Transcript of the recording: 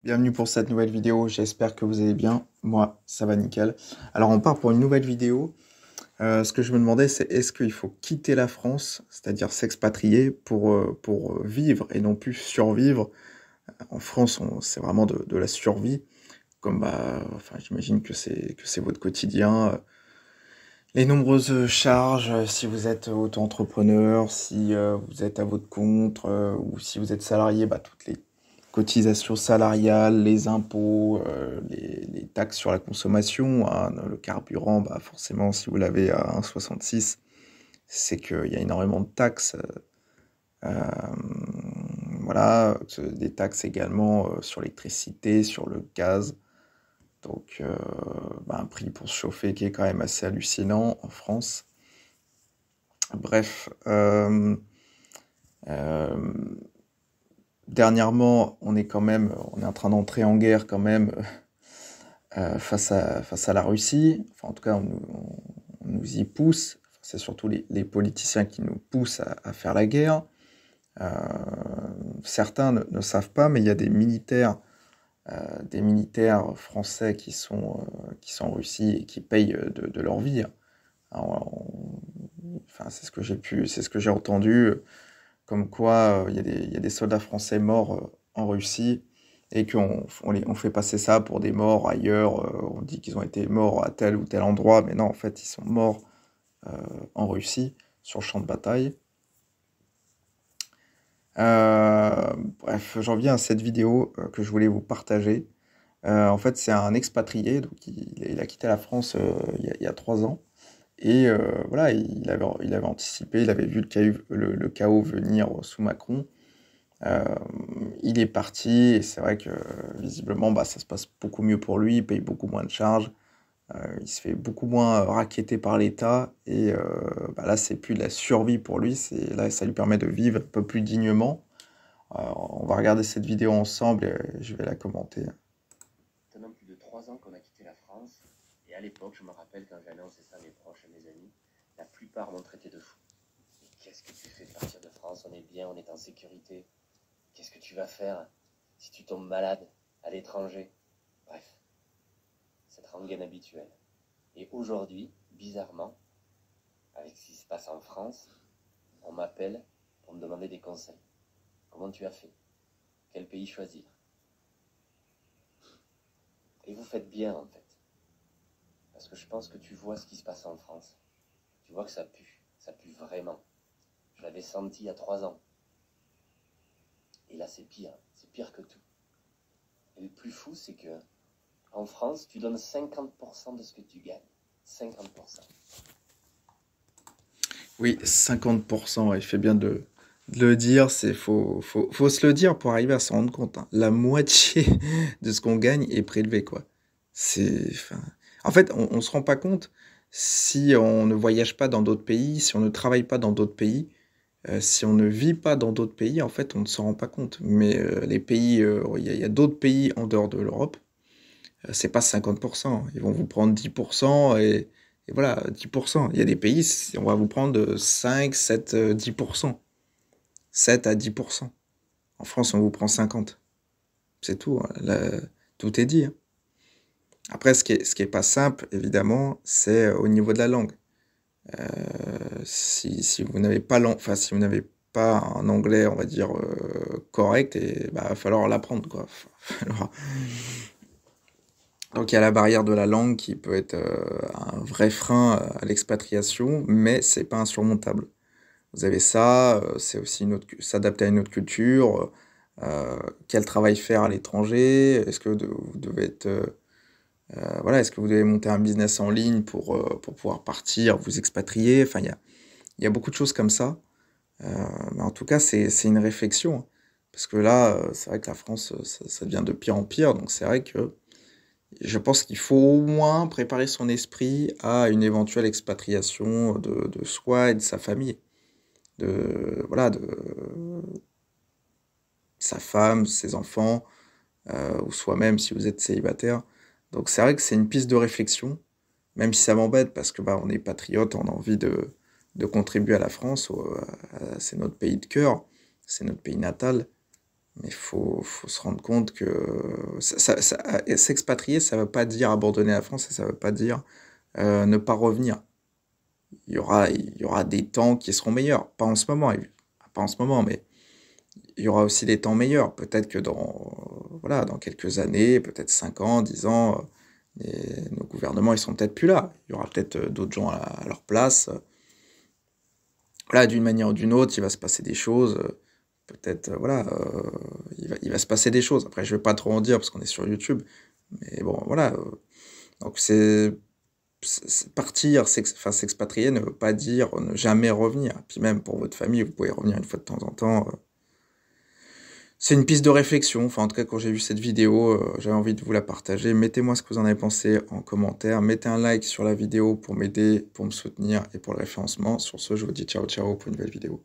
Bienvenue pour cette nouvelle vidéo, j'espère que vous allez bien. Moi, ça va nickel. Alors, on part pour une nouvelle vidéo. Ce que je me demandais, c'est est-ce qu'il faut quitter la France, c'est-à-dire s'expatrier pour vivre et non plus survivre. En France, c'est vraiment de la survie, comme enfin, j'imagine que c'est votre quotidien. Les nombreuses charges, si vous êtes auto-entrepreneur, si vous êtes à votre compte ou si vous êtes salarié, toutes les cotisations salariales, les impôts, les taxes sur la consommation, hein, le carburant, forcément, si vous l'avez à 1,66, c'est qu'il y a énormément de taxes. Voilà, des taxes également sur l'électricité, sur le gaz. Donc, un prix pour se chauffer qui est quand même assez hallucinant en France. Bref, euh, dernièrement, on est en train d'entrer en guerre quand même face à la Russie. Enfin, en tout cas, on nous y pousse. Enfin, c'est surtout les politiciens qui nous poussent à faire la guerre. Euh, Certains ne savent pas, mais il y a des militaires français qui sont en Russie et qui payent de leur vie. Alors, enfin, c'est ce que j'ai entendu, comme quoi il y a des soldats français morts en Russie et on fait passer ça pour des morts ailleurs. On dit qu'ils ont été morts à tel ou tel endroit, mais non, en fait, ils sont morts euh, en Russie, sur le champ de bataille. Euh, Bref, j'en viens à cette vidéo que je voulais vous partager. En fait, c'est un expatrié, donc il a quitté la France il y a 3 ans. Et voilà, il avait anticipé, il avait vu le chaos venir sous Macron. Euh, il est parti, et c'est vrai que visiblement, ça se passe beaucoup mieux pour lui, il paye beaucoup moins de charges, il se fait beaucoup moins racketter par l'État, et là, c'est plus de la survie pour lui, là, ça lui permet de vivre un peu plus dignement. On va regarder cette vidéo ensemble et je vais la commenter. Maintenant plus de 3 ans qu'on a quitté la France, et à l'époque, je me rappelle quand j'ai annoncé ça à mes proches, à mes amis, la plupart m'ont traité de fou. Mais qu'est-ce que tu fais de partir de France? On est bien, on est en sécurité. Qu'est-ce que tu vas faire si tu tombes malade à l'étranger? Bref, cette rengaine habituelle. Et aujourd'hui, bizarrement, avec ce qui se passe en France, on m'appelle pour me demander des conseils. Comment tu as fait? Quel pays choisir? Et vous faites bien en fait. Parce que je pense que tu vois ce qui se passe en France. Tu vois que ça pue vraiment. Je l'avais senti il y a 3 ans. Et là, c'est pire que tout. Et le plus fou, c'est que en France, tu donnes 50% de ce que tu gagnes. 50%. Oui, 50%, ouais, il fait bien de le dire, faut se le dire pour arriver à s'en rendre compte, hein. La moitié de ce qu'on gagne est prélevé, quoi. Enfin, en fait, on se rend pas compte si on ne voyage pas dans d'autres pays, si on ne travaille pas dans d'autres pays, si on ne vit pas dans d'autres pays, en fait, on ne s'en rend pas compte. Mais les pays, il y a d'autres pays en dehors de l'Europe, c'est pas 50%. Ils vont vous prendre 10% et voilà, 10%. Il y a des pays, on va vous prendre 5, 7, 10%. 7 à 10%. En France, on vous prend 50. C'est tout, hein. Là, tout est dit, hein. Après, ce qui est pas simple, évidemment, c'est au niveau de la langue. Si vous n'avez pas enfin, si vous n'avez pas un anglais, on va dire, correct, et va falloir l'apprendre, quoi. Donc il y a la barrière de la langue qui peut être un vrai frein à l'expatriation, mais c'est pas insurmontable. Vous avez ça, c'est aussi s'adapter à une autre culture, quel travail faire à l'étranger, est-ce que vous devez être, voilà, est-ce que vous devez monter un business en ligne pour pouvoir partir, vous expatrier, enfin il y a beaucoup de choses comme ça. Euh, mais en tout cas, c'est une réflexion, hein. Parce que là, c'est vrai que la France, ça devient de pire en pire, donc c'est vrai que je pense qu'il faut au moins préparer son esprit à une éventuelle expatriation de soi et de sa famille, voilà, de sa femme, ses enfants, ou soi-même si vous êtes célibataire. Donc c'est vrai que c'est une piste de réflexion, même si ça m'embête parce que on est patriote, on a envie de contribuer à la France, c'est notre pays de cœur, c'est notre pays natal. Mais faut se rendre compte que s'expatrier, ça veut pas dire abandonner la France et ça veut pas dire ne pas revenir. Il y aura des temps qui seront meilleurs. Pas en ce moment, pas en ce moment, mais il y aura aussi des temps meilleurs. Peut-être que voilà, dans quelques années, peut-être 5 ans, 10 ans, nos gouvernements, ils seront peut-être plus là. Il y aura peut-être d'autres gens à leur place. Voilà, d'une manière ou d'une autre, il va se passer des choses. Peut-être, voilà, il va se passer des choses. Après, je vais pas trop en dire parce qu'on est sur YouTube. Mais bon, voilà. Donc, partir, enfin, s'expatrier ne veut pas dire ne jamais revenir. Puis même pour votre famille, vous pouvez revenir une fois de temps en temps. C'est une piste de réflexion. Enfin, en tout cas, quand j'ai vu cette vidéo, j'avais envie de vous la partager. Mettez-moi ce que vous en avez pensé en commentaire. Mettez un like sur la vidéo pour m'aider, pour me soutenir et pour le référencement. Sur ce, je vous dis ciao ciao pour une nouvelle vidéo.